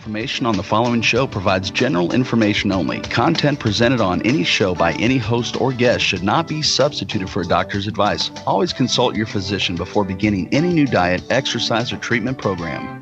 Information on the following show provides general information only. Content presented on any show by any host or guest should not be substituted for a doctor's advice. Always consult your physician before beginning any new diet, exercise, or treatment program.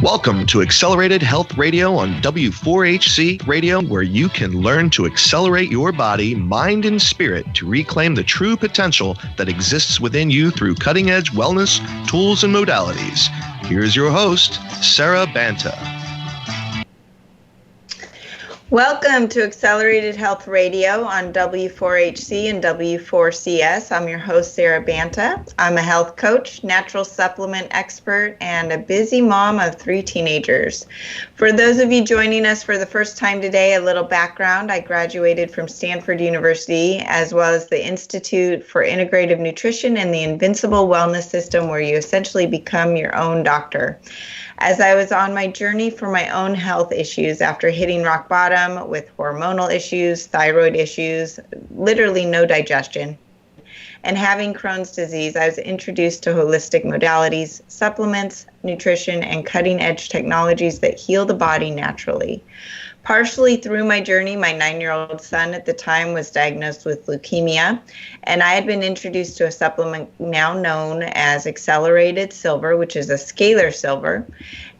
Welcome to Accelerated Health Radio on W4HC Radio, where you can learn to accelerate your body, mind, and spirit to reclaim the true potential that exists within you through cutting-edge wellness, tools, and modalities. Here's your host, Sarah Banta. Welcome to Accelerated Health Radio on W4HC and W4CS. I'm your host, Sarah Banta. I'm a health coach, natural supplement expert, and a busy mom of 3 teenagers. For those of you joining us for the first time today, a little background. I graduated from Stanford University, as well as the Institute for Integrative Nutrition and the Invincible Wellness System, where you essentially become your own doctor. As I was on my journey for my own health issues after hitting rock bottom with hormonal issues, thyroid issues, literally no digestion, and having Crohn's disease, I was introduced to holistic modalities, supplements, nutrition, and cutting-edge technologies that heal the body naturally. Partially through my journey, my 9-year-old son at the time was diagnosed with leukemia, and I had been introduced to a supplement now known as Accelerated Silver, which is a Scalar Silver,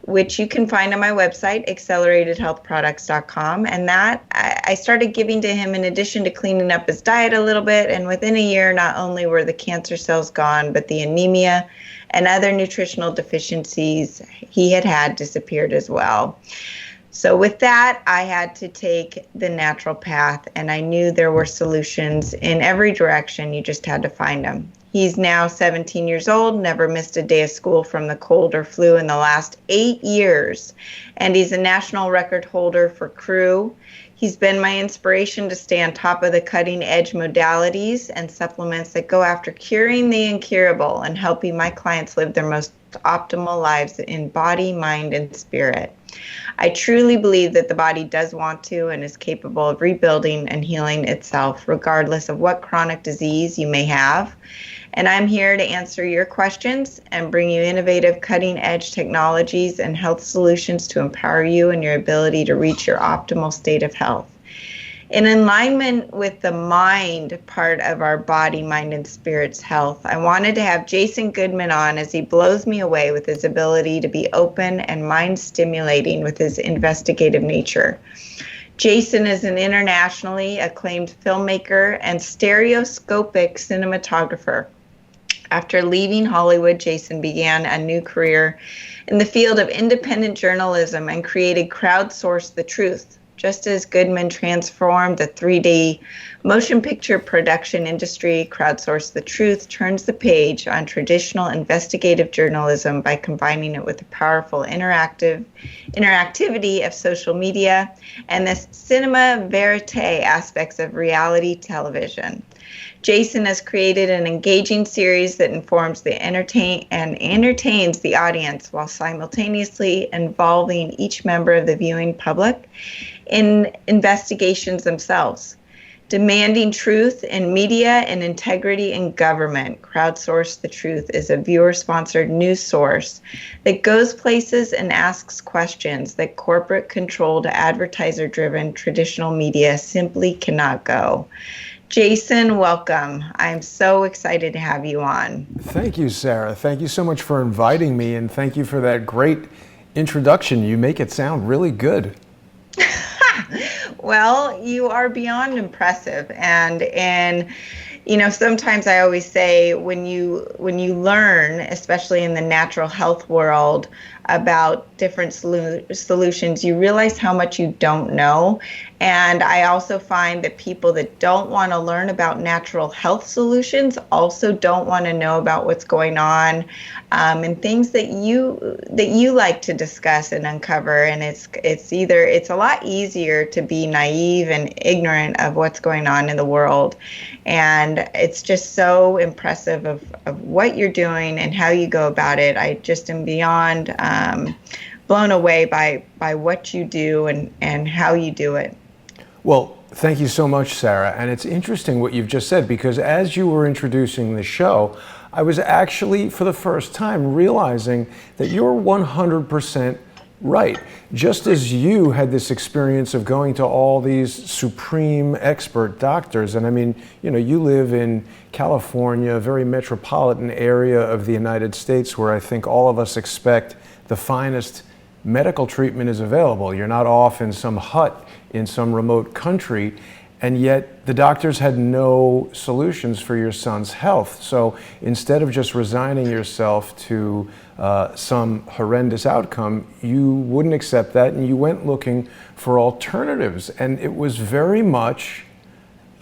which you can find on my website, acceleratedhealthproducts.com. And that I started giving to him in addition to cleaning up his diet a little bit. And within a year, not only were the cancer cells gone, but the anemia and other nutritional deficiencies he had disappeared as well. So with that, I had to take the natural path, and I knew there were solutions in every direction. You just had to find them. He's now 17 years old, never missed a day of school from the cold or flu in the last 8 years, and he's a national record holder for crew. He's been my inspiration to stay on top of the cutting-edge modalities and supplements that go after curing the incurable and helping my clients live their most optimal lives in body, mind, and spirit. I truly believe that the body does want to and is capable of rebuilding and healing itself, regardless of what chronic disease you may have. And I'm here to answer your questions and bring you innovative, cutting-edge technologies and health solutions to empower you in your ability to reach your optimal state of health. In alignment with the mind part of our body, mind, and spirit's health, I wanted to have Jason Goodman on as he blows me away with his ability to be open and mind-stimulating with his investigative nature. Jason is an internationally acclaimed filmmaker and stereoscopic cinematographer. After leaving Hollywood, Jason began a new career in the field of independent journalism and created Crowdsource the Truth. Just as Goodman transformed the 3D motion picture production industry, Crowdsource the Truth turns the page on traditional investigative journalism by combining it with the powerful interactivity of social media and the cinema verite aspects of reality television. Jason has created an engaging series that informs and entertains the audience while simultaneously involving each member of the viewing public in investigations themselves. Demanding truth in media and integrity in government, Crowdsource the Truth is a viewer-sponsored news source that goes places and asks questions that corporate-controlled, advertiser-driven traditional media simply cannot go. Jason, welcome. I'm so excited to have you on. Thank you, Sarah. Thank you so much for inviting me, and thank you for that great introduction. You make it sound really good. Well, you are beyond impressive, and you know, sometimes I always say when you learn, especially in the natural health world, about different solutions, you realize how much you don't know. And I also find that people that don't want to learn about natural health solutions also don't want to know about what's going on and things that you like to discuss and uncover. And it's a lot easier to be naive and ignorant of what's going on in the world. And it's just so impressive of what you're doing and how you go about it. I just am beyond blown away by what you do and how you do it. Well, Thank you so much, Sarah. And it's interesting what you've just said, because as you were introducing the show, I was actually, for the first time, realizing that you're 100% right. Just as you had this experience of going to all these supreme expert doctors, and I mean, you know, you live in California, a very metropolitan area of the United States where I think all of us expect the finest medical treatment is available. You're not off in some hut in some remote country, and yet the doctors had no solutions for your son's health. So instead of just resigning yourself to some horrendous outcome, you wouldn't accept that and you went looking for alternatives. And it was very much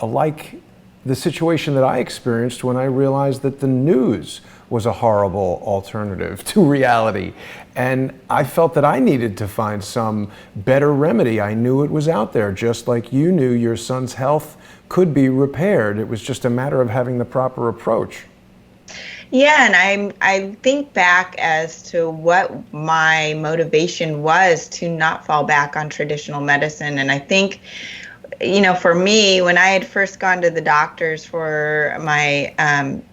like the situation that I experienced when I realized that the news was a horrible alternative to reality. And I felt that I needed to find some better remedy. I knew it was out there, just like you knew your son's health could be repaired. It was just a matter of having the proper approach. Yeah, and I think back as to what my motivation was to not fall back on traditional medicine. And I think, you know, for me, when I had first gone to the doctors for my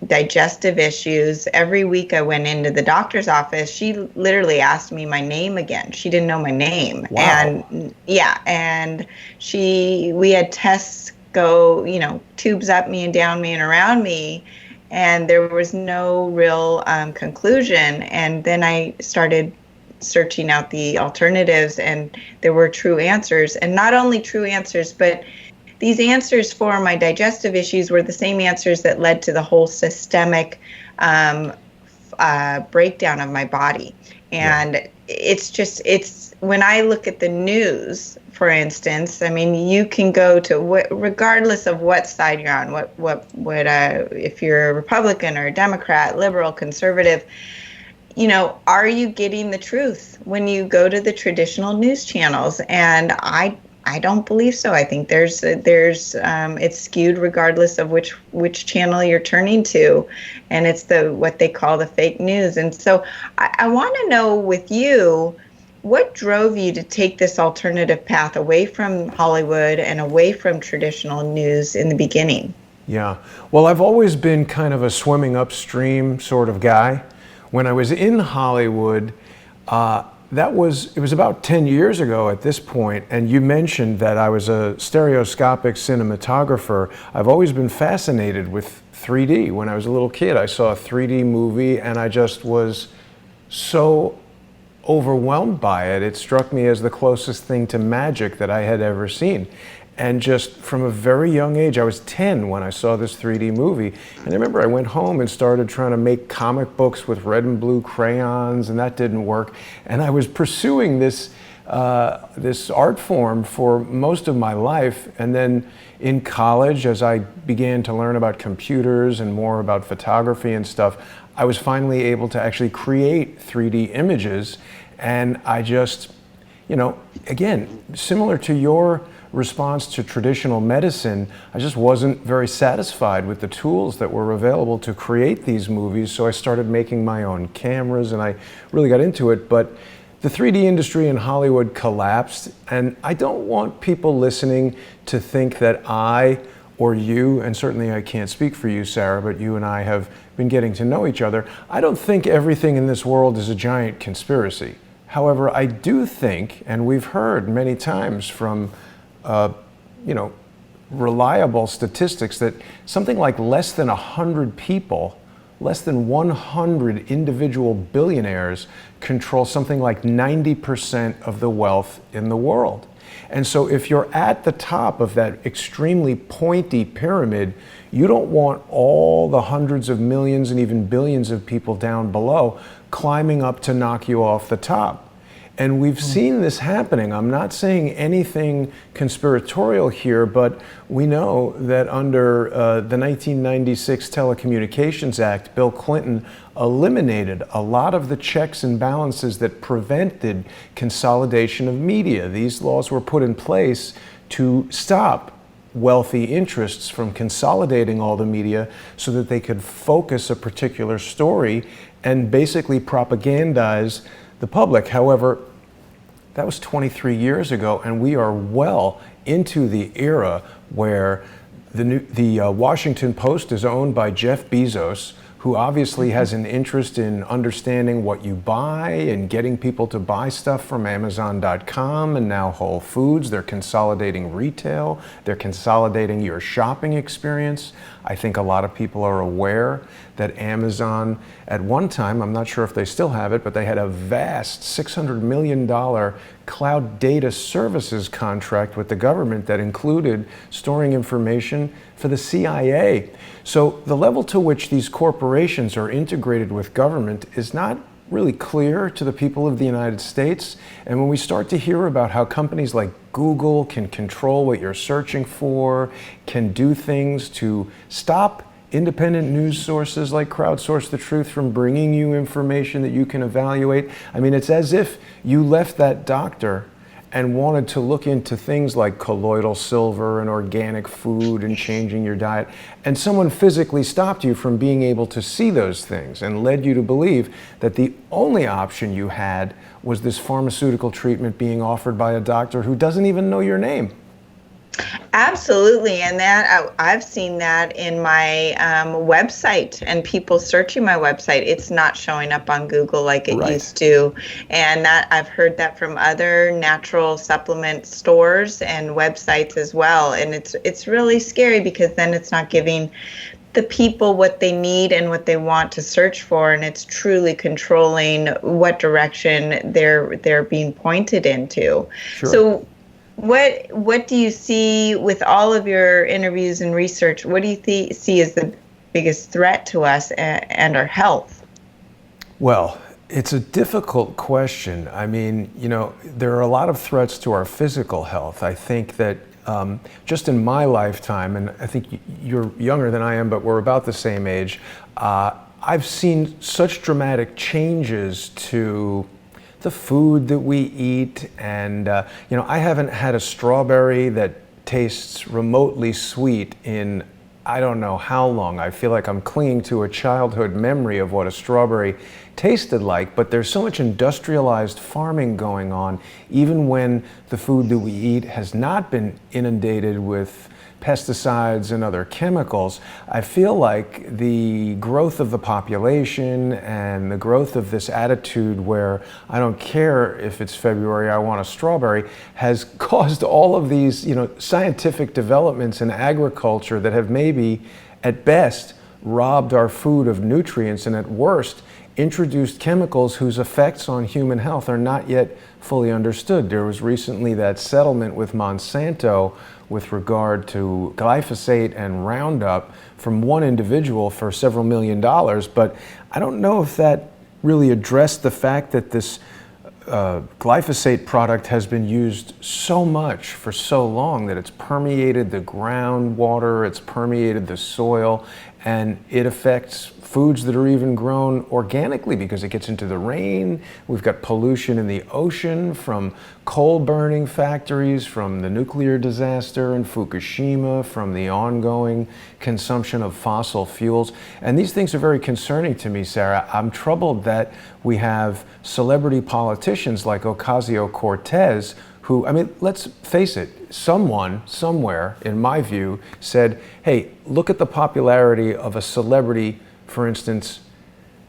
digestive issues, every week I went into the doctor's office, she literally asked me my name again. She didn't know my name. Wow. And yeah, and we had tests go, you know, tubes up me and down me and around me, and there was no real conclusion. And then I started searching out the alternatives, and there were true answers. And not only true answers, but these answers for my digestive issues were the same answers that led to the whole systemic breakdown of my body. And it's when I look at the news, for instance, I mean, you can go to regardless of what side you're on, if you're a Republican or a Democrat, liberal, conservative, you know, are you getting the truth when you go to the traditional news channels? And I don't believe so. I think there's it's skewed regardless of which channel you're turning to, and it's what they call the fake news. And so I want to know with you, what drove you to take this alternative path away from Hollywood and away from traditional news in the beginning? Yeah, well, I've always been kind of a swimming upstream sort of guy. When I was in Hollywood, it was about 10 years ago at this point, and you mentioned that I was a stereoscopic cinematographer. I've always been fascinated with 3D. When I was a little kid, I saw a 3D movie and I just was so overwhelmed by it. It struck me as the closest thing to magic that I had ever seen. And just from a very young age, I was 10 when I saw this 3D movie. And I remember I went home and started trying to make comic books with red and blue crayons, and that didn't work. And I was pursuing this art form for most of my life. And then in college, as I began to learn about computers and more about photography and stuff, I was finally able to actually create 3D images. And I just, you know, again, similar to your response to traditional medicine, I just wasn't very satisfied with the tools that were available to create these movies, so I started making my own cameras and I really got into it. But the 3D industry in Hollywood collapsed, and I don't want people listening to think that I or you, and certainly I can't speak for you, Sarah, but you and I have been getting to know each other. I don't think everything in this world is a giant conspiracy. However, I do think, and we've heard many times from reliable statistics, that something like less than 100 people, less than 100 individual billionaires control something like 90% of the wealth in the world. And so if you're at the top of that extremely pointy pyramid, you don't want all the hundreds of millions and even billions of people down below climbing up to knock you off the top. And we've seen this happening. I'm not saying anything conspiratorial here, but we know that under the 1996 Telecommunications Act, Bill Clinton eliminated a lot of the checks and balances that prevented consolidation of media. These laws were put in place to stop wealthy interests from consolidating all the media so that they could focus a particular story and basically propagandize the public. However, That was 23 years ago, and we are well into the era where the Washington Post is owned by Jeff Bezos, who obviously has an interest in understanding what you buy and getting people to buy stuff from Amazon.com and now Whole Foods. They're consolidating retail. They're consolidating your shopping experience. I think a lot of people are aware that Amazon, at one time, I'm not sure if they still have it, but they had a vast $600 million cloud data services contract with the government that included storing information for the CIA. So the level to which these corporations are integrated with government is not really clear to the people of the United States. And when we start to hear about how companies like Google can control what you're searching for, can do things to stop independent news sources like Crowdsource the Truth from bringing you information that you can evaluate. I mean, it's as if you left that doctor and wanted to look into things like colloidal silver and organic food and changing your diet, and someone physically stopped you from being able to see those things and led you to believe that the only option you had was this pharmaceutical treatment being offered by a doctor who doesn't even know your name. Absolutely, and that I've seen that in my website, and people searching my website, it's not showing up on Google like it used to, and that I've heard that from other natural supplement stores and websites as well, and it's really scary because then it's not giving the people what they need and what they want to search for, and it's truly controlling what direction they're being pointed into. Sure. So what do you see with all of your interviews and research? What do you see as the biggest threat to us and our health? Well, it's a difficult question. I mean, you know, there are a lot of threats to our physical health. I think that just in my lifetime, and I think you're younger than I am, but we're about the same age, I've seen such dramatic changes to the food that we eat, and you know, I haven't had a strawberry that tastes remotely sweet in I don't know how long. I feel like I'm clinging to a childhood memory of what a strawberry tasted like, but there's so much industrialized farming going on, even when the food that we eat has not been inundated with pesticides and other chemicals. I feel like the growth of the population and the growth of this attitude where I don't care if it's February, I want a strawberry, has caused all of these, you know, scientific developments in agriculture that have maybe, at best, robbed our food of nutrients, and at worst, introduced chemicals whose effects on human health are not yet fully understood. There was recently that settlement with Monsanto with regard to glyphosate and Roundup from one individual for several $1 million, but I don't know if that really addressed the fact that this glyphosate product has been used so much for so long that it's permeated the groundwater, it's permeated the soil, and it affects foods that are even grown organically because it gets into the rain. We've got pollution in the ocean from coal burning factories, from the nuclear disaster in Fukushima, from the ongoing consumption of fossil fuels. And these things are very concerning to me, Sarah. I'm troubled that we have celebrity politicians like Ocasio-Cortez who, I mean, let's face it, someone, somewhere, in my view, said, hey, look at the popularity of a celebrity, for instance,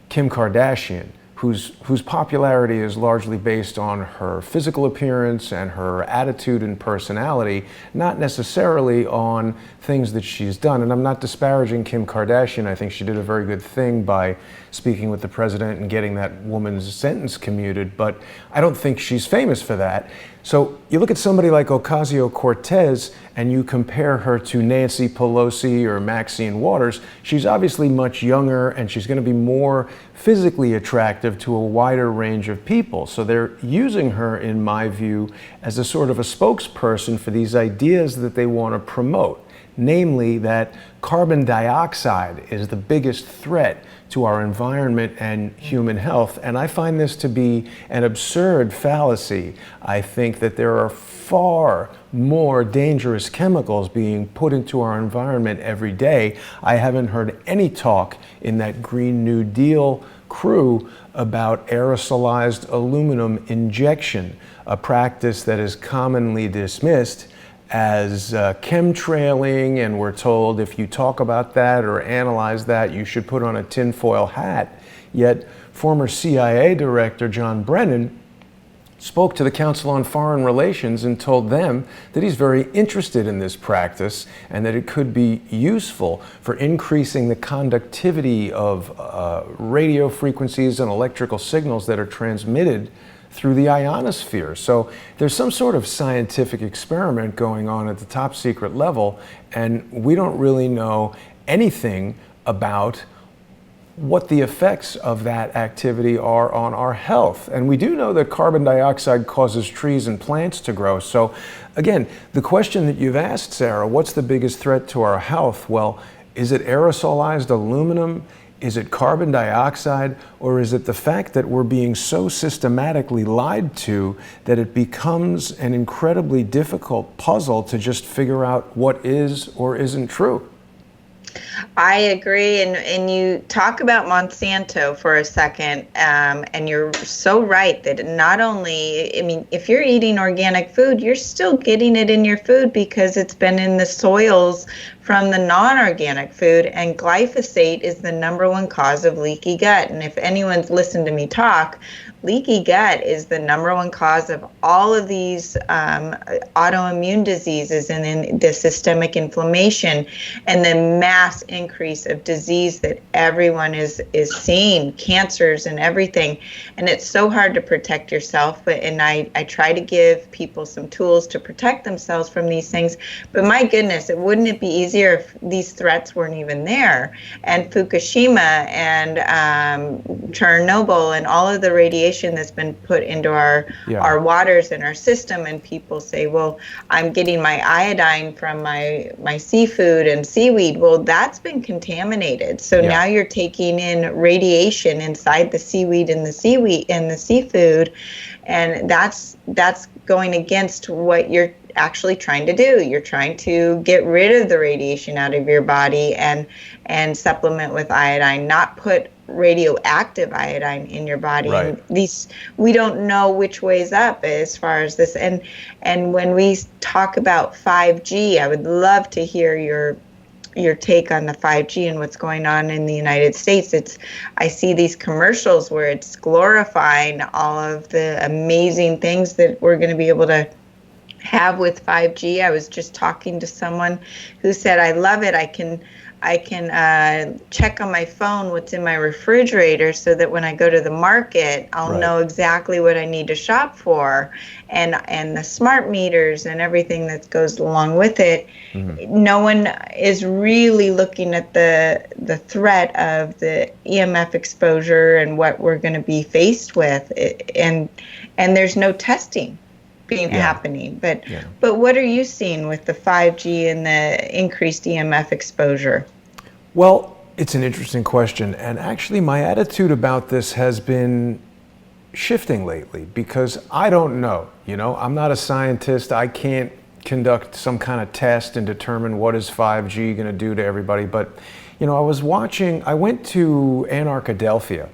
Kim Kardashian, whose popularity is largely based on her physical appearance and her attitude and personality, not necessarily on things that she's done. And I'm not disparaging Kim Kardashian. I think she did a very good thing by speaking with the president and getting that woman's sentence commuted, but I don't think she's famous for that. So you look at somebody like Ocasio-Cortez and you compare her to Nancy Pelosi or Maxine Waters, she's obviously much younger and she's going to be more physically attractive to a wider range of people. So they're using her, in my view, as a sort of a spokesperson for these ideas that they want to promote, namely that carbon dioxide is the biggest threat to our environment and human health. And I find this to be an absurd fallacy. I think that there are far more dangerous chemicals being put into our environment every day. I haven't heard any talk in that Green New Deal crew about aerosolized aluminum injection, a practice that is commonly dismissed as chemtrailing, and we're told if you talk about that or analyze that, you should put on a tinfoil hat. Yet former CIA Director John Brennan spoke to the Council on Foreign Relations and told them that he's very interested in this practice and that it could be useful for increasing the conductivity of radio frequencies and electrical signals that are transmitted through the ionosphere. So there's some sort of scientific experiment going on at the top secret level, and we don't really know anything about what the effects of that activity are on our health. And we do know that carbon dioxide causes trees and plants to grow. So again, the question that you've asked, Sarah, what's the biggest threat to our health? Well, is it aerosolized aluminum? Is it carbon dioxide? Or is it the fact that we're being so systematically lied to that it becomes an incredibly difficult puzzle to just figure out what is or isn't true? I agree, and you talk about Monsanto for a second, and you're so right that not only, I mean, if you're eating organic food, you're still getting it in your food because it's been in the soils from the non-organic food, and glyphosate is the #1 cause of leaky gut. And if anyone's listened to me talk, leaky gut is the #1 cause of all of these autoimmune diseases and then the systemic inflammation and the mass increase of disease that everyone is seeing, cancers and everything. And it's so hard to protect yourself, and I try to give people some tools to protect themselves from these things. But my goodness, wouldn't it be easier if these threats weren't even there? And Fukushima and Chernobyl and all of the radiation that's been put into our waters and our system, and people say, well, I'm getting my iodine from my seafood and seaweed. Well, that's been contaminated. So now you're taking in radiation inside the seaweed and the seafood, and that's going against what you're actually trying to do. You're trying to get rid of the radiation out of your body and supplement with iodine, not put radioactive iodine in your body. Right. And we don't know which way's up as far as this. And when we talk about 5G, I would love to hear your take on the 5G and what's going on in the United States. I see these commercials where it's glorifying all of the amazing things that we're going to be able to have with 5G. I was just talking to someone who said, I love it. I can check on my phone what's in my refrigerator so that when I go to the market, I'll know exactly what I need to shop for, and the smart meters and everything that goes along with it. Mm-hmm. No one is really looking at the threat of the EMF exposure and what we're going to be faced with, and there's no testing happening. But what are you seeing with the 5G and the increased EMF exposure? Well, it's an interesting question, and actually my attitude about this has been shifting lately because I don't know. I'm not a scientist. I can't conduct some kind of test and determine what is 5G going to do to everybody. But I went to Anarchadelphia,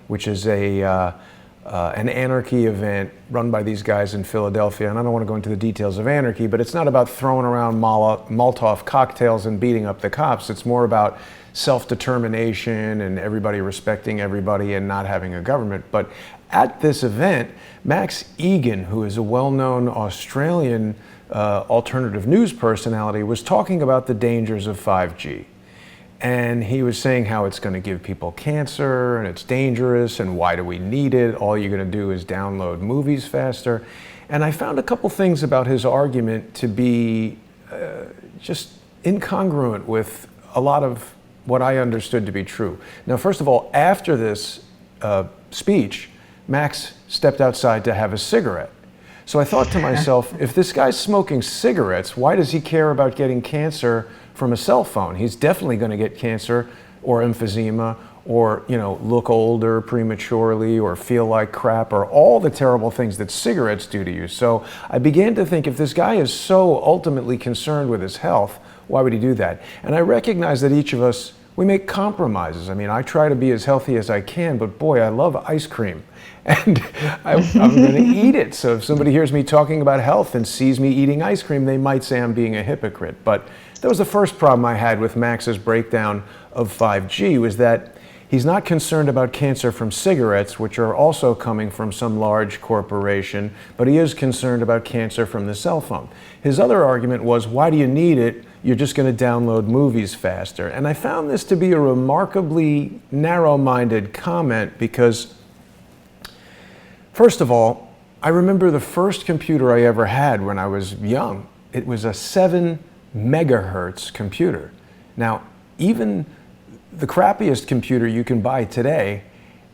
which is an anarchy event run by these guys in Philadelphia. And I don't want to go into the details of anarchy, but it's not about throwing around Molotov cocktails and beating up the cops. It's more about self-determination and everybody respecting everybody and not having a government. But at this event, Max Egan, who is a well-known Australian alternative news personality, was talking about the dangers of 5G. And he was saying how it's going to give people cancer and it's dangerous and why do we need it? All you're going to do is download movies faster. And I found a couple things about his argument to be just incongruent with a lot of what I understood to be true. Now, first of all, after this speech, Max stepped outside to have a cigarette. So I thought to myself, if this guy's smoking cigarettes, why does he care about getting cancer from a cell phone? He's definitely going to get cancer or emphysema or, look older prematurely or feel like crap or all the terrible things that cigarettes do to you. So I began to think, if this guy is so ultimately concerned with his health, why would he do that? And I recognize that each of us we make compromises. I mean, I try to be as healthy as I can, but boy, I love ice cream. And I'm going to eat it. So if somebody hears me talking about health and sees me eating ice cream, they might say I'm being a hypocrite. But that was the first problem I had with Max's breakdown of 5G, was that he's not concerned about cancer from cigarettes, which are also coming from some large corporation, but he is concerned about cancer from the cell phone. His other argument was, why do you need it? You're just going to download movies faster. And I found this to be a remarkably narrow-minded comment because, first of all, I remember the first computer I ever had when I was young. It was a 7 megahertz computer. Now, even the crappiest computer you can buy today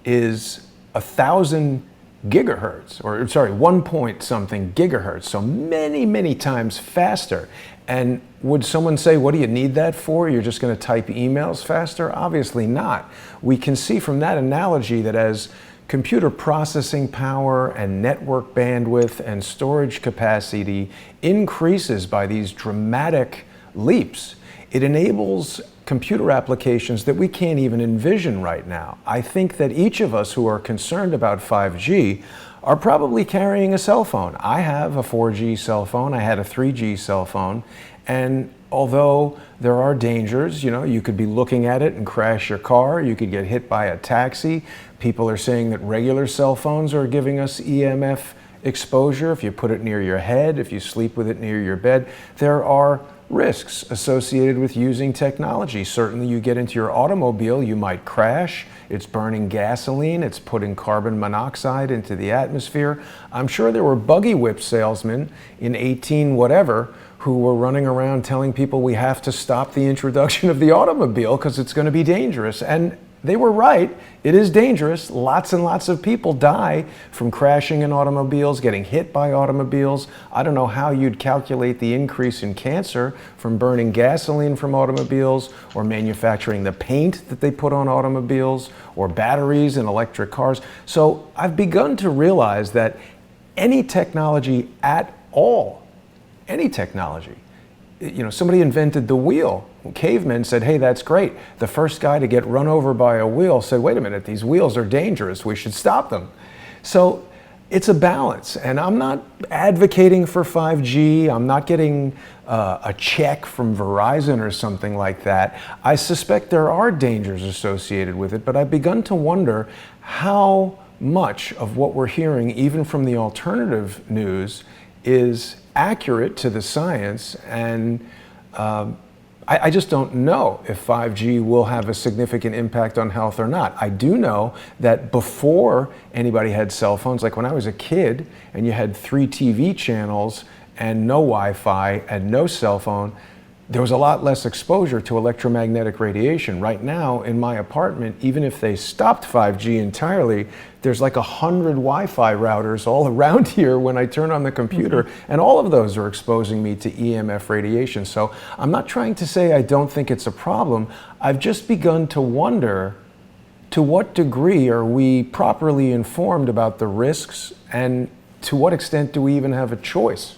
is 1,000 gigahertz, or sorry, 1 point something gigahertz, so many, many times faster. And would someone say, what do you need that for? You're just going to type emails faster? Obviously not. We can see from that analogy that as computer processing power and network bandwidth and storage capacity increases by these dramatic leaps, it enables computer applications that we can't even envision right now. I think that each of us who are concerned about 5G are probably carrying a cell phone. I have a 4G cell phone, I had a 3G cell phone, and although there are dangers, you could be looking at it and crash your car, you could get hit by a taxi. People are saying that regular cell phones are giving us EMF exposure if you put it near your head, if you sleep with it near your bed. There are risks associated with using technology. Certainly you get into your automobile, you might crash. It's burning gasoline, it's putting carbon monoxide into the atmosphere. I'm sure there were buggy whip salesmen in 18 whatever who were running around telling people we have to stop the introduction of the automobile because it's going to be dangerous. And they were right. It is dangerous. Lots and lots of people die from crashing in automobiles, getting hit by automobiles. I don't know how you'd calculate the increase in cancer from burning gasoline from automobiles, or manufacturing the paint that they put on automobiles, or batteries in electric cars. So I've begun to realize that any technology at all, any technology, somebody invented the wheel. Cavemen said, hey, that's great. The first guy to get run over by a wheel said, wait a minute, these wheels are dangerous. We should stop them. So it's a balance. And I'm not advocating for 5G. I'm not getting a check from Verizon or something like that. I suspect there are dangers associated with it, but I've begun to wonder how much of what we're hearing, even from the alternative news, is accurate to the science, and I just don't know if 5G will have a significant impact on health or not. I do know that before anybody had cell phones, like when I was a kid and you had 3 TV channels and no Wi-Fi and no cell phone, there was a lot less exposure to electromagnetic radiation. Right now in my apartment, even if they stopped 5G entirely, there's like 100 Wi-Fi routers all around here when I turn on the computer, and all of those are exposing me to EMF radiation. So I'm not trying to say I don't think it's a problem. I've just begun to wonder, to what degree are we properly informed about the risks, and to what extent do we even have a choice?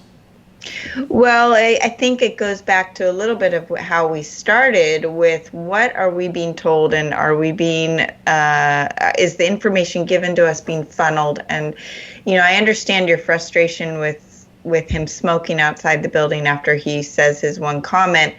Well, I think it goes back to a little bit of how we started with, what are we being told, and are we being, is the information given to us being funneled? And, I understand your frustration with him smoking outside the building after he says his one comment.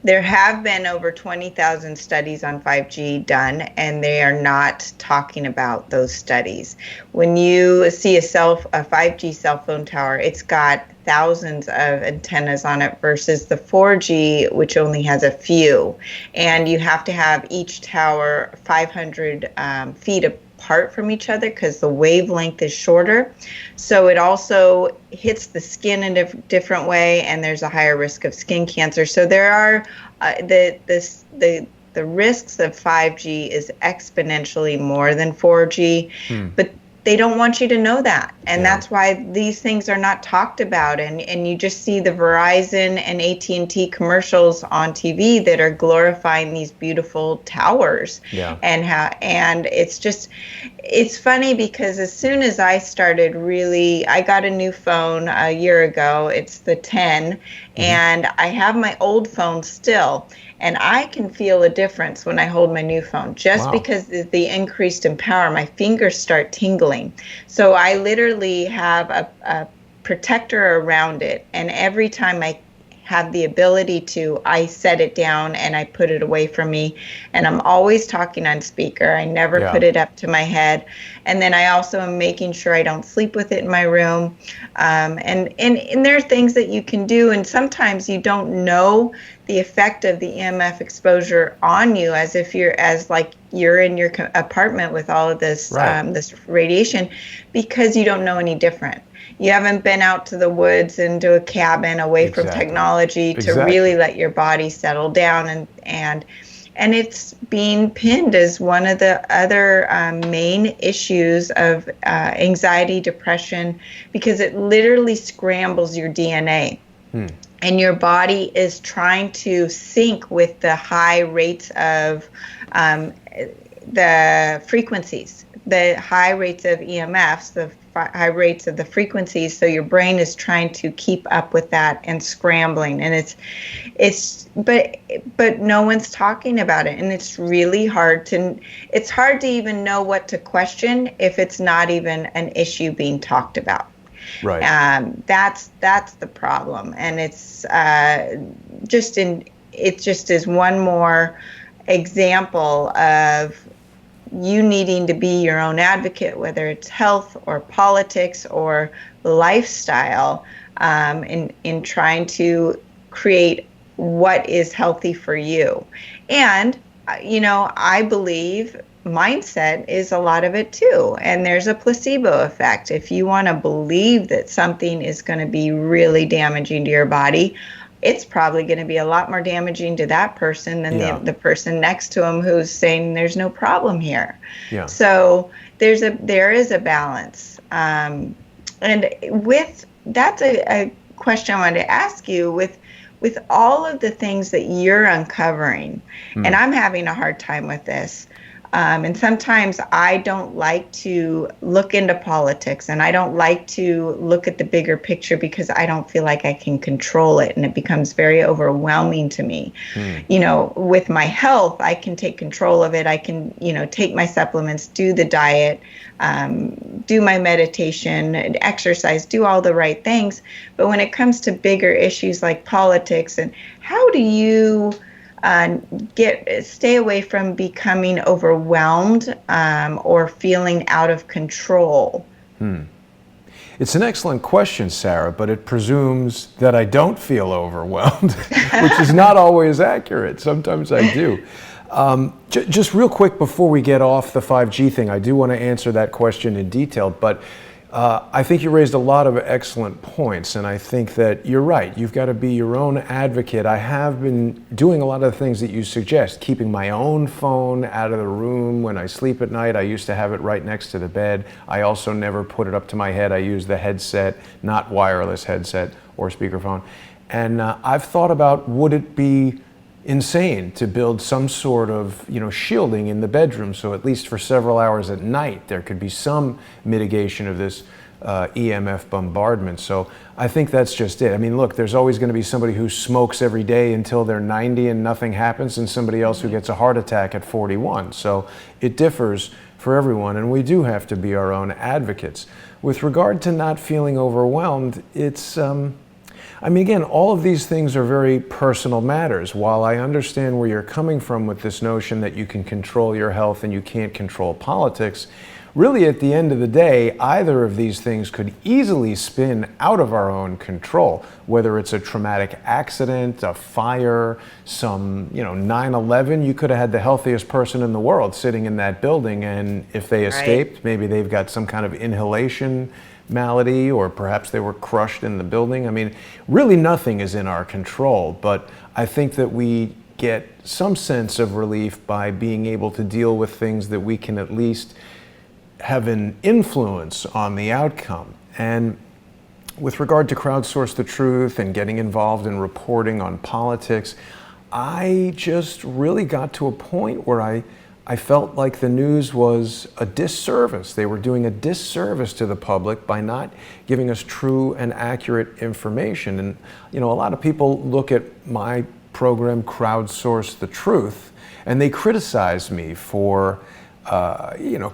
There have been over 20,000 studies on 5G done, and they are not talking about those studies. When you see a 5G cell phone tower, it's got thousands of antennas on it versus the 4G, which only has a few. And you have to have each tower 500 feet apart from each other because the wavelength is shorter. So it also hits the skin in a different way, and there's a higher risk of skin cancer. So there are the risks of 5G is exponentially more than 4G. But they don't want you to know that. And that's why these things are not talked about. And you just see the Verizon and AT&T commercials on TV that are glorifying these beautiful towers. Yeah. And it's funny because as soon as I started I got a new phone a year ago. It's the 10, and I have my old phone still. And I can feel a difference when I hold my new phone, just because the increased in power, my fingers start tingling. So I literally have a protector around it. And every time I have the ability to, I set it down and I put it away from me. And I'm always talking on speaker. I never put it up to my head. And then I also am making sure I don't sleep with it in my room. And there are things that you can do. And sometimes you don't know the effect of the EMF exposure on you, as if you're in your apartment with all of this this radiation, because you don't know any different. You haven't been out to the woods into a cabin away from technology to really let your body settle down, and it's being pinned as one of the other main issues of anxiety, depression, because it literally scrambles your DNA. And your body is trying to sync with the high rates of the frequencies, the high rates of EMFs, the high rates of the frequencies. So your brain is trying to keep up with that and scrambling. And but no one's talking about it. And it's really hard to even know what to question if it's not even an issue being talked about. Right. That's the problem, and it's just is one more example of you needing to be your own advocate, whether it's health or politics or lifestyle, in trying to create what is healthy for you. And I believe mindset is a lot of it too. And there's a placebo effect. If you want to believe that something is going to be really damaging to your body, it's probably going to be a lot more damaging to that person than the person next to him who's saying there's no problem here. Yeah. So there is a balance. And that's a question I wanted to ask you with all of the things that you're uncovering, and I'm having a hard time with this. And sometimes I don't like to look into politics, and I don't like to look at the bigger picture because I don't feel like I can control it, and it becomes very overwhelming to me. With my health, I can take control of it. I can, take my supplements, do the diet, do my meditation, exercise, do all the right things. But when it comes to bigger issues like politics, and how do you stay away from becoming overwhelmed or feeling out of control? It's an excellent question, Sarah, but it presumes that I don't feel overwhelmed, which is not always accurate. Sometimes I do. Just real quick before we get off the 5G thing, I do want to answer that question in detail, but I think you raised a lot of excellent points, and I think that you're right. You've got to be your own advocate. I have been doing a lot of the things that you suggest, keeping my own phone out of the room when I sleep at night. I used to have it right next to the bed. I also never put it up to my head. I use the headset, not wireless headset or speakerphone. And I've thought about, would it be insane to build some sort of shielding in the bedroom, so at least for several hours at night there could be some mitigation of this EMF bombardment. So I think that's just it. I mean, look, there's always going to be somebody who smokes every day until they're 90 and nothing happens, and somebody else who gets a heart attack at 41. So it differs for everyone, and we do have to be our own advocates. With regard to not feeling overwhelmed, it's again, all of these things are very personal matters. While I understand where you're coming from with this notion that you can control your health and you can't control politics, really at the end of the day, either of these things could easily spin out of our own control, whether it's a traumatic accident, a fire, some 9/11. You could have had the healthiest person in the world sitting in that building, and if they escaped, maybe they've got some kind of inhalation malady, or perhaps they were crushed in the building. I mean, really nothing is in our control, but I think that we get some sense of relief by being able to deal with things that we can at least have an influence on the outcome. And with regard to crowdsource the truth and getting involved in reporting on politics, I just really got to a point where I felt like the news was a disservice. They were doing a disservice to the public by not giving us true and accurate information. And, a lot of people look at my program, Crowdsource the Truth, and they criticize me for,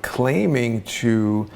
claiming to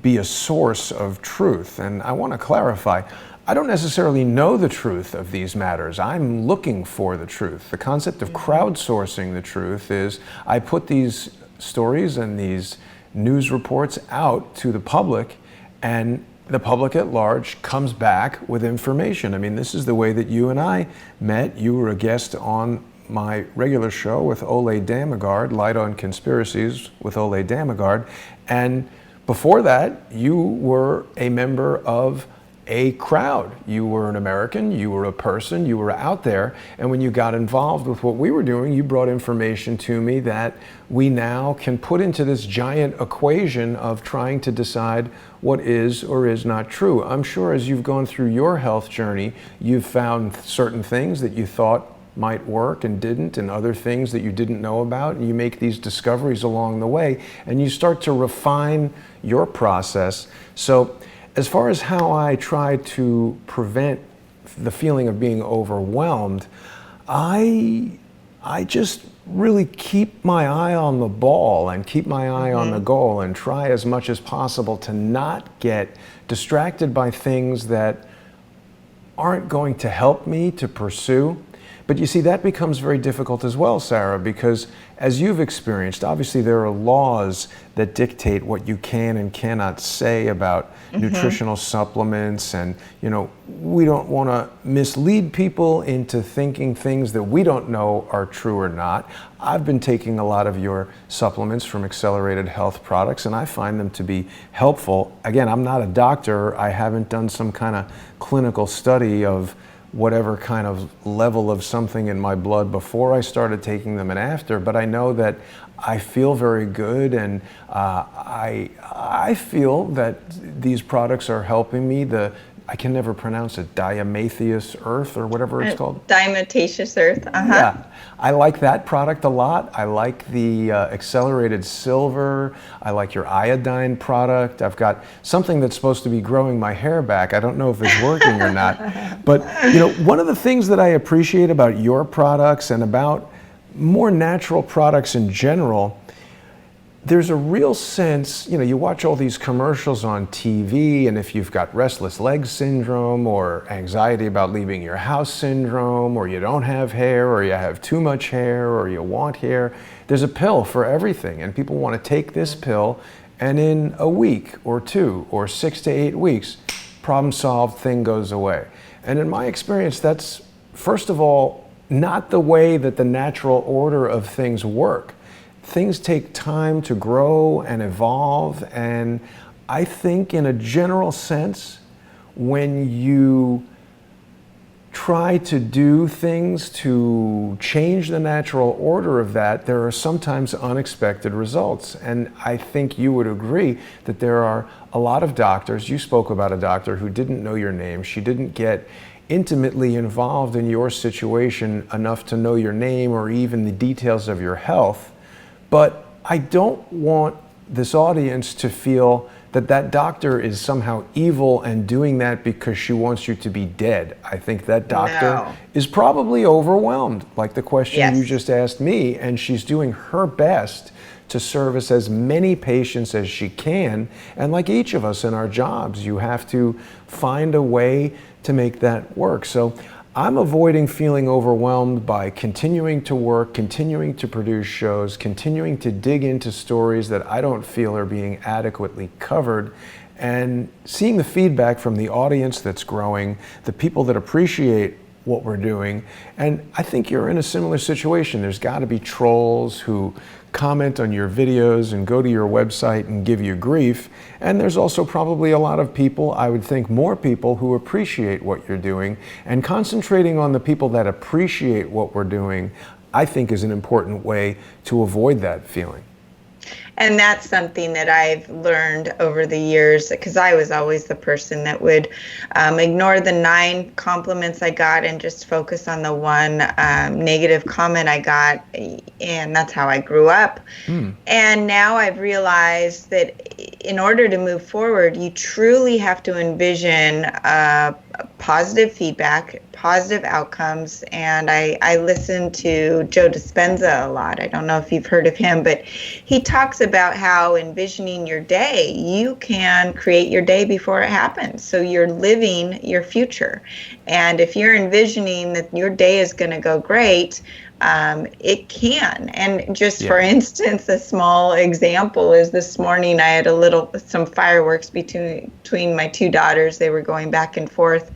be a source of truth. And I want to clarify, I don't necessarily know the truth of these matters. I'm looking for the truth. The concept of crowdsourcing the truth is I put these stories and these news reports out to the public, and the public at large comes back with information. I mean, this is the way that you and I met. You were a guest on my regular show with Ole Damigard, Light on Conspiracies with Ole Damigard, and before that, you were a member of a crowd. You were an American, you were a person, you were out there, and when you got involved with what we were doing, you brought information to me that we now can put into this giant equation of trying to decide what is or is not true. I'm sure as you've gone through your health journey, you've found certain things that you thought might work and didn't, and other things that you didn't know about, and you make these discoveries along the way, and you start to refine your process. So as far as how I try to prevent the feeling of being overwhelmed, I just really keep my eye on the ball and keep my eye on the goal and try as much as possible to not get distracted by things that aren't going to help me to pursue. But you see, that becomes very difficult as well, Sarah, because as you've experienced, obviously there are laws that dictate what you can and cannot say about nutritional supplements, and we don't want to mislead people into thinking things that we don't know are true or not. I've been taking a lot of your supplements from Accelerated Health Products, and I find them to be helpful. Again, I'm not a doctor. I haven't done some kind of clinical study of whatever kind of level of something in my blood before I started taking them and after, but I know that I feel very good, and I feel that these products are helping me. I can never pronounce it, diatomaceous earth or whatever it's called. Diatomaceous earth, Yeah, I like that product a lot. I like the Accelerated Silver. I like your Iodine product. I've got something that's supposed to be growing my hair back. I don't know if it's working or not. But one of the things that I appreciate about your products and about more natural products in general, there's a real sense, you watch all these commercials on TV, and if you've got restless leg syndrome or anxiety about leaving your house syndrome, or you don't have hair, or you have too much hair, or you want hair, there's a pill for everything. And people want to take this pill, and in a week or two or 6 to 8 weeks, problem solved, thing goes away. And in my experience, that's, first of all, not the way that the natural order of things work. Things take time to grow and evolve, and I think in a general sense, when you try to do things to change the natural order of that, there are sometimes unexpected results. And I think you would agree that there are a lot of doctors. You spoke about a doctor who didn't know your name. She didn't get intimately involved in your situation enough to know your name or even the details of your health. But I don't want this audience to feel that that doctor is somehow evil and doing that because she wants you to be dead. I think that doctor is probably overwhelmed, like the question you just asked me, and she's doing her best to service as many patients as she can. And like each of us in our jobs, you have to find a way to make that work. So I'm avoiding feeling overwhelmed by continuing to work, continuing to produce shows, continuing to dig into stories that I don't feel are being adequately covered, and seeing the feedback from the audience that's growing, the people that appreciate what we're doing. And I think you're in a similar situation. There's got to be trolls who comment on your videos and go to your website and give you grief. And there's also probably a lot of people, I would think more people, who appreciate what you're doing. And concentrating on the people that appreciate what we're doing, I think, is an important way to avoid that feeling. And that's something that I've learned over the years, because I was always the person that would ignore the 9 compliments I got and just focus on the one negative comment I got. And that's how I grew up. And now I've realized that in order to move forward, you truly have to envision positive feedback, positive outcomes. And I listen to Joe Dispenza a lot. I don't know if you've heard of him, but he talks about how envisioning your day, you can create your day before it happens. So you're living your future. And if you're envisioning that your day is going to go great, it can. And just for instance, a small example is this morning I had some fireworks between my 2 daughters. They were going back and forth.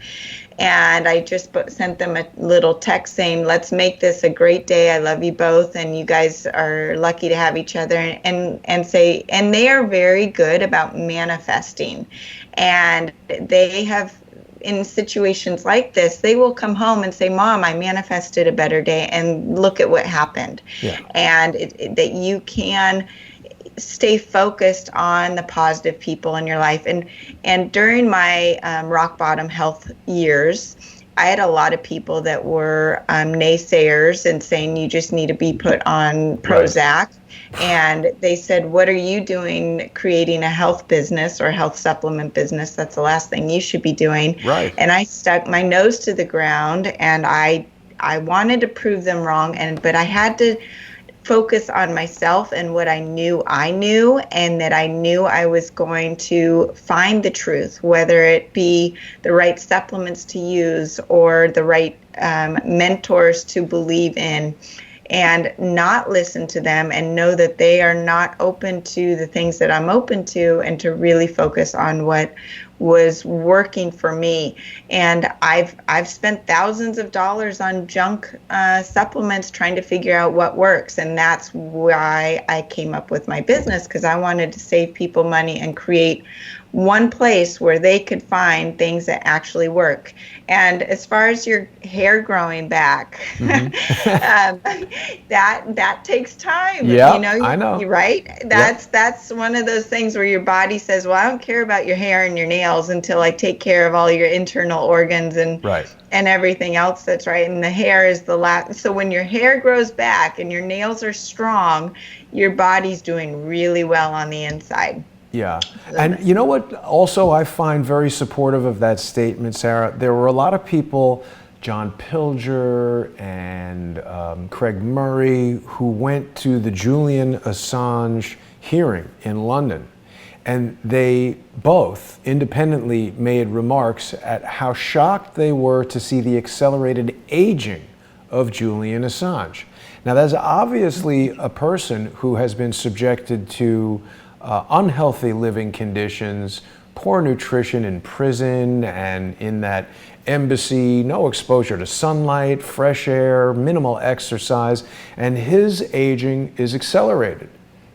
And I just sent them a little text saying, let's make this a great day. I love you both. And you guys are lucky to have each other. And they are very good about manifesting. And they have, in situations like this, they will come home and say, Mom, I manifested a better day. And look at what happened. Yeah. And that you can stay focused on the positive people in your life. And during my rock bottom health years, I had a lot of people that were naysayers and saying you just need to be put on Prozac. Right. And they said, what are you doing creating a health business or health supplement business? That's the last thing you should be doing. Right. And I stuck my nose to the ground, and I wanted to prove them wrong, but I had to focus on myself and what I knew, and that I knew I was going to find the truth, whether it be the right supplements to use or the right mentors to believe in, and not listen to them and know that they are not open to the things that I'm open to, and to really focus on what was working for me. And I've spent thousands of dollars on junk supplements trying to figure out what works. And that's why I came up with my business, because I wanted to save people money and create one place where they could find things that actually work. And as far as your hair growing back, that takes time. Yeah, I know. Right? That's one of those things where your body says, well, I don't care about your hair and your nails until I take care of all your internal organs and everything else that's right. And the hair is the last. So when your hair grows back and your nails are strong, your body's doing really well on the inside. Yeah. And you know what also I find very supportive of that statement, Sarah? There were a lot of people, John Pilger and Craig Murray, who went to the Julian Assange hearing in London. And they both independently made remarks at how shocked they were to see the accelerated aging of Julian Assange. Now, that's obviously a person who has been subjected to unhealthy living conditions, poor nutrition in prison and in that embassy, no exposure to sunlight, fresh air, minimal exercise, and his aging is accelerated,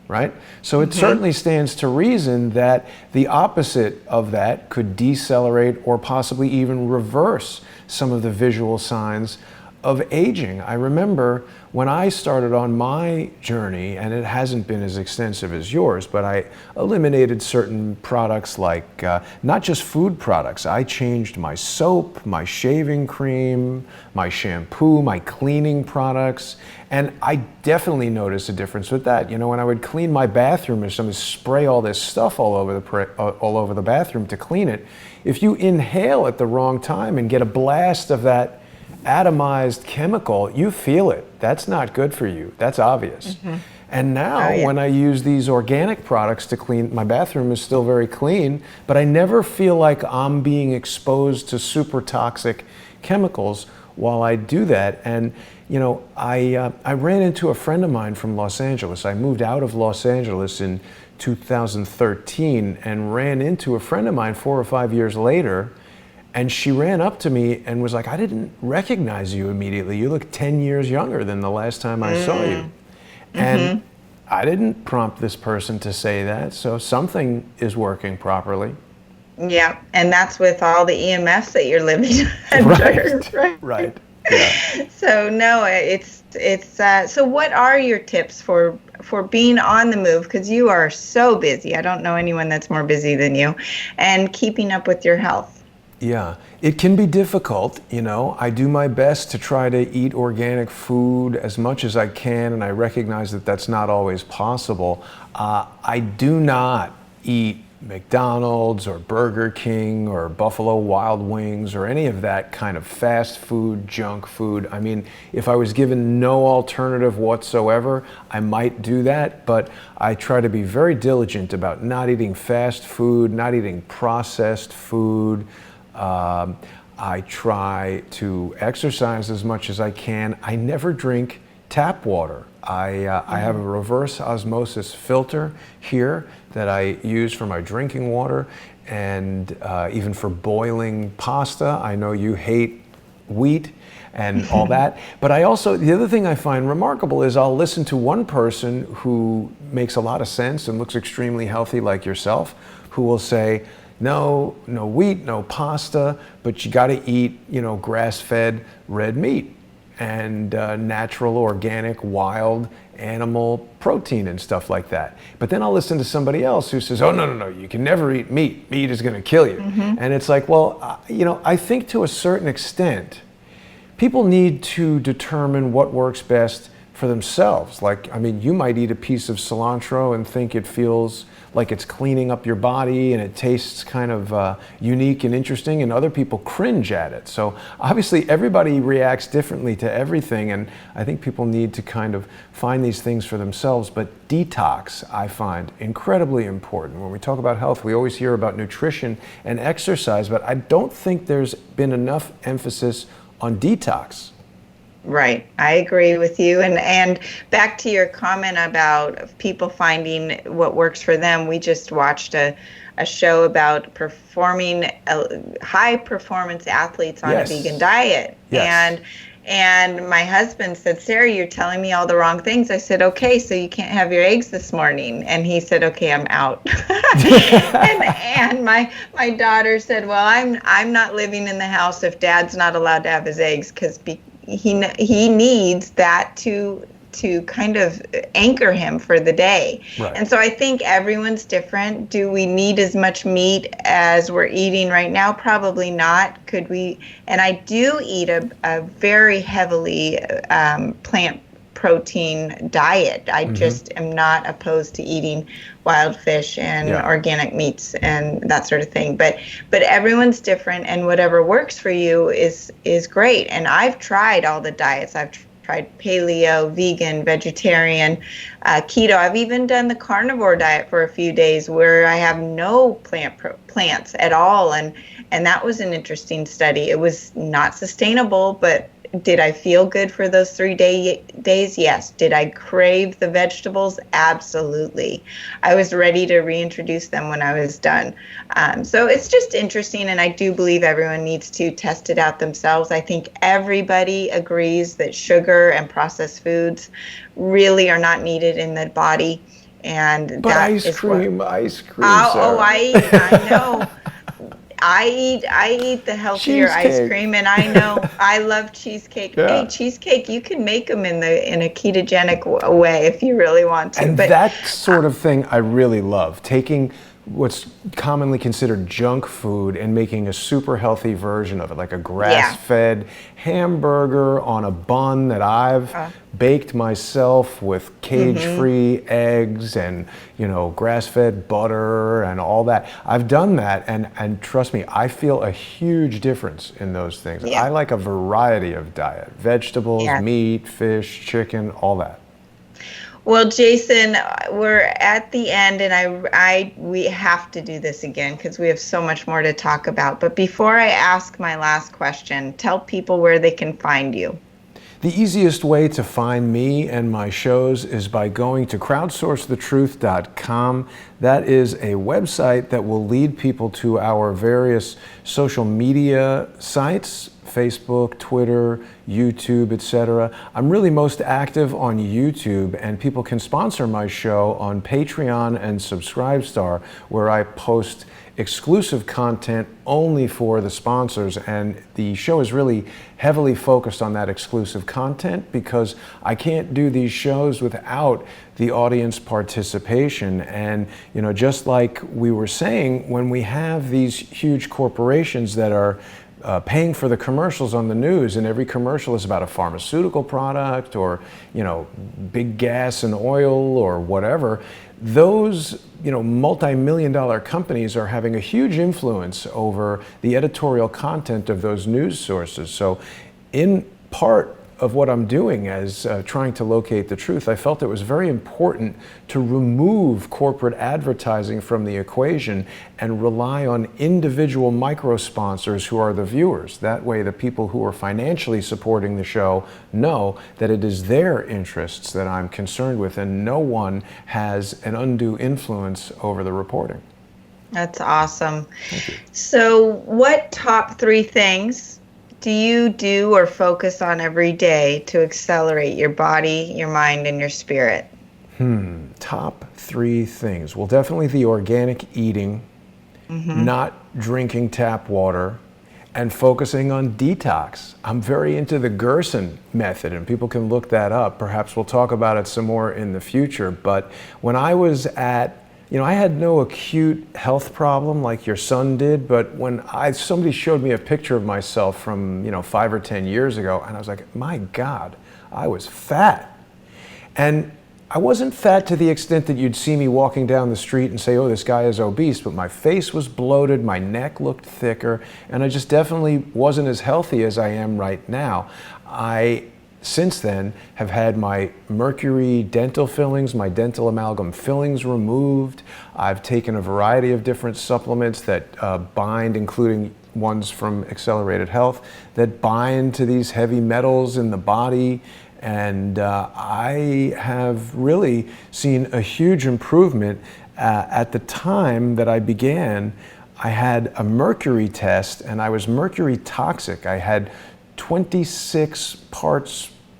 right? So it certainly stands to reason that the opposite of that could decelerate or possibly even reverse some of the visual signs of aging. I remember when I started on my journey, and it hasn't been as extensive as yours, but I eliminated certain products like, not just food products. I changed my soap, my shaving cream, my shampoo, my cleaning products, and I definitely noticed a difference with that. You know, when I would clean my bathroom or something, spray all this stuff all over the bathroom to clean it, if you inhale at the wrong time and get a blast of that atomized chemical, you feel it. That's not good for you. That's obvious. And now when I use these organic products to clean, my bathroom is still very clean, but I never feel like I'm being exposed to super toxic chemicals while I do that. And you know, I ran into a friend of mine from Los Angeles. I moved out of Los Angeles in 2013 and ran into a friend of mine 4 or 5 years later. And she ran up to me and was like, I didn't recognize you immediately. You look 10 years younger than the last time I saw you. And I didn't prompt this person to say that, so something is working properly. Yeah, and that's with all the EMFs that you're living under. Right. Yeah. So no, so what are your tips for being on the move? Because you are so busy. I don't know anyone that's more busy than you, and keeping up with your health. Yeah, it can be difficult, I do my best to try to eat organic food as much as I can, and I recognize that that's not always possible. I do not eat McDonald's or Burger King or Buffalo Wild Wings or any of that kind of fast food, junk food. I mean, if I was given no alternative whatsoever, I might do that, but I try to be very diligent about not eating fast food, not eating processed food. I try to exercise as much as I can. I never drink tap water. I have a reverse osmosis filter here that I use for my drinking water and even for boiling pasta. I know you hate wheat and all that, but the other thing I find remarkable is I'll listen to one person who makes a lot of sense and looks extremely healthy like yourself, who will say, no wheat, no pasta, but you got to eat, grass-fed red meat and natural, organic, wild animal protein and stuff like that. But then I'll listen to somebody else who says, oh, no, you can never eat meat. Meat is going to kill you. Mm-hmm. And it's like, well, I think to a certain extent, people need to determine what works best for themselves. You might eat a piece of cilantro and think it feels like it's cleaning up your body and it tastes kind of unique and interesting, and other people cringe at it. So obviously everybody reacts differently to everything, and I think people need to kind of find these things for themselves. But detox, I find incredibly important. When we talk about health, we always hear about nutrition and exercise, but I don't think there's been enough emphasis on detox. Right. I agree with you. And back to your comment about people finding what works for them. We just watched a show about performing high performance athletes on a vegan diet. Yes. And my husband said, Sarah, you're telling me all the wrong things. I said, okay, so you can't have your eggs this morning. And he said, okay, I'm out. and my daughter said, well, I'm not living in the house if Dad's not allowed to have his eggs, because he needs that to kind of anchor him for the day. Right. And so I think everyone's different. Do we need as much meat as we're eating right now? Probably not. Could we? And I do eat a very heavily plant protein diet. I just am not opposed to eating wild fish and organic meats and that sort of thing. But everyone's different, and whatever works for you is great. And I've tried all the diets. I've tried paleo, vegan, vegetarian, keto. I've even done the carnivore diet for a few days where I have no plants at all. And that was an interesting study. It was not sustainable, but did I feel good for those 3 days? Yes. Did I crave the vegetables? Absolutely. I was ready to reintroduce them when I was done. So it's just interesting, and I do believe everyone needs to test it out themselves. I think everybody agrees that sugar and processed foods really are not needed in the body. And but that ice is cream. I know. I eat the healthier ice cream, and I know I love cheesecake. Yeah. Hey, cheesecake, you can make them in a ketogenic way if you really want to. And that sort of thing I really love, taking what's commonly considered junk food and making a super healthy version of it, like a grass-fed hamburger on a bun that I've baked myself with cage-free eggs and, grass-fed butter and all that. I've done that, and trust me, I feel a huge difference in those things. Yeah. I like a variety of diet: vegetables, meat, fish, chicken, all that. Well, Jason, we're at the end, and we have to do this again because we have so much more to talk about. But before I ask my last question, tell people where they can find you. The easiest way to find me and my shows is by going to crowdsourcethetruth.com. That is a website that will lead people to our various social media sites, Facebook, Twitter, YouTube, etc. I'm really most active on YouTube, and people can sponsor my show on Patreon and Subscribestar, where I post exclusive content only for the sponsors, and the show is really heavily focused on that exclusive content because I can't do these shows without the audience participation. And just like we were saying, when we have these huge corporations that are paying for the commercials on the news, and every commercial is about a pharmaceutical product or big gas and oil or whatever, those multi-million-dollar companies are having a huge influence over the editorial content of those news sources. So in part of what I'm doing as trying to locate the truth, I felt it was very important to remove corporate advertising from the equation and rely on individual micro-sponsors who are the viewers. That way the people who are financially supporting the show know that it is their interests that I'm concerned with, and no one has an undue influence over the reporting. That's awesome. Thank you. So what top 3 things do you do or focus on every day to accelerate your body, your mind, and your spirit? Top 3 things. Well, definitely the organic eating, not drinking tap water, and focusing on detox. I'm very into the Gerson method, and people can look that up. Perhaps we'll talk about it some more in the future. But when I was at I had no acute health problem like your son did, but when somebody showed me a picture of myself from 5 or 10 years ago, and I was like, my God, I was fat. And I wasn't fat to the extent that you'd see me walking down the street and say, oh, this guy is obese, but my face was bloated, my neck looked thicker, and I just definitely wasn't as healthy as I am right now. Since then, have had my mercury dental fillings, my dental amalgam fillings removed. I've taken a variety of different supplements that bind, including ones from Accelerated Health, that bind to these heavy metals in the body. And I have really seen a huge improvement. At the time that I began, I had a mercury test, and I was mercury toxic. I had 26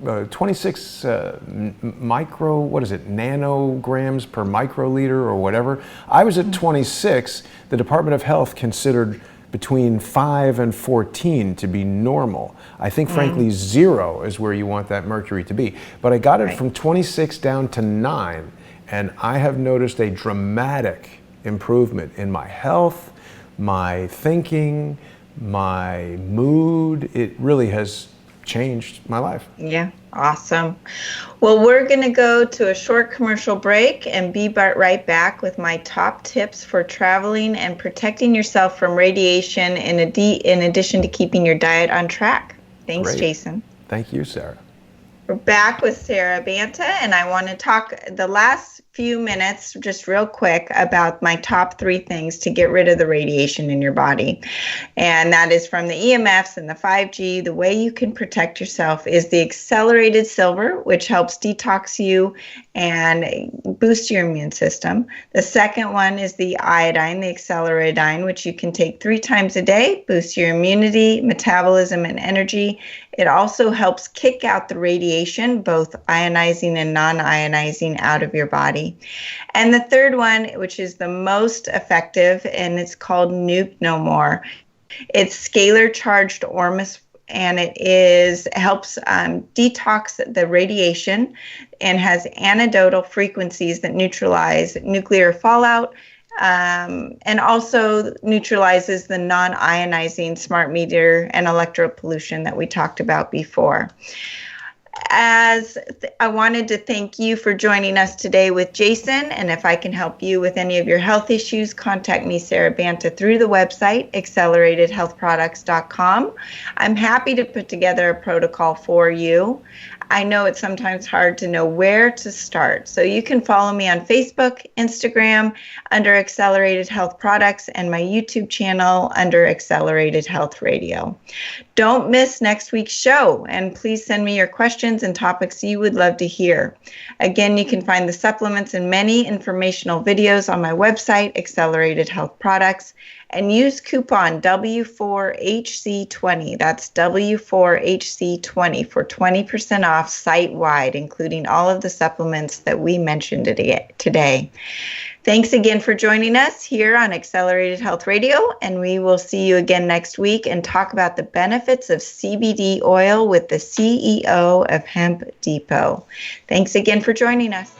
nanograms per microliter or whatever. I was at 26. The Department of Health considered between 5 and 14 to be normal. I think, frankly, 0 is where you want that mercury to be. But I got it from 26 down to 9, and I have noticed a dramatic improvement in my health, my thinking, my mood. It really has changed my life. Yeah, awesome. Well, we're going to go to a short commercial break and be right back with my top tips for traveling and protecting yourself from radiation in addition to keeping your diet on track. Thanks, Great. Jason. Thank you, Sarah. We're back with Sarah Banta, and I want to talk the last few minutes, just real quick, about my top 3 things to get rid of the radiation in your body. And that is from the EMFs and the 5G. The way you can protect yourself is the Accelerated Silver, which helps detox you and boost your immune system. The second one is the Iodine, the Accelerated, which you can take 3 times a day, boost your immunity, metabolism, and energy. It also helps kick out the radiation, both ionizing and non-ionizing, out of your body. And the third one, which is the most effective, and it's called Nuke No More. It's scalar charged ormus, and it helps detox the radiation and has antidotal frequencies that neutralize nuclear fallout, and also neutralizes the non-ionizing smart meter and electro pollution that we talked about before. I wanted to thank you for joining us today with Jason, and if I can help you with any of your health issues, contact me, Sarah Banta, through the website, acceleratedhealthproducts.com. I'm happy to put together a protocol for you. I know it's sometimes hard to know where to start. So you can follow me on Facebook, Instagram under Accelerated Health Products, and my YouTube channel under Accelerated Health Radio. Don't miss next week's show, and please send me your questions and topics you would love to hear. Again, you can find the supplements and many informational videos on my website, Accelerated Health Products. and use coupon W4HC20. That's W4HC20 for 20% off site-wide, including all of the supplements that we mentioned today. Thanks again for joining us here on Accelerated Health Radio, and we will see you again next week and talk about the benefits of CBD oil with the CEO of Hemp Depot. Thanks again for joining us.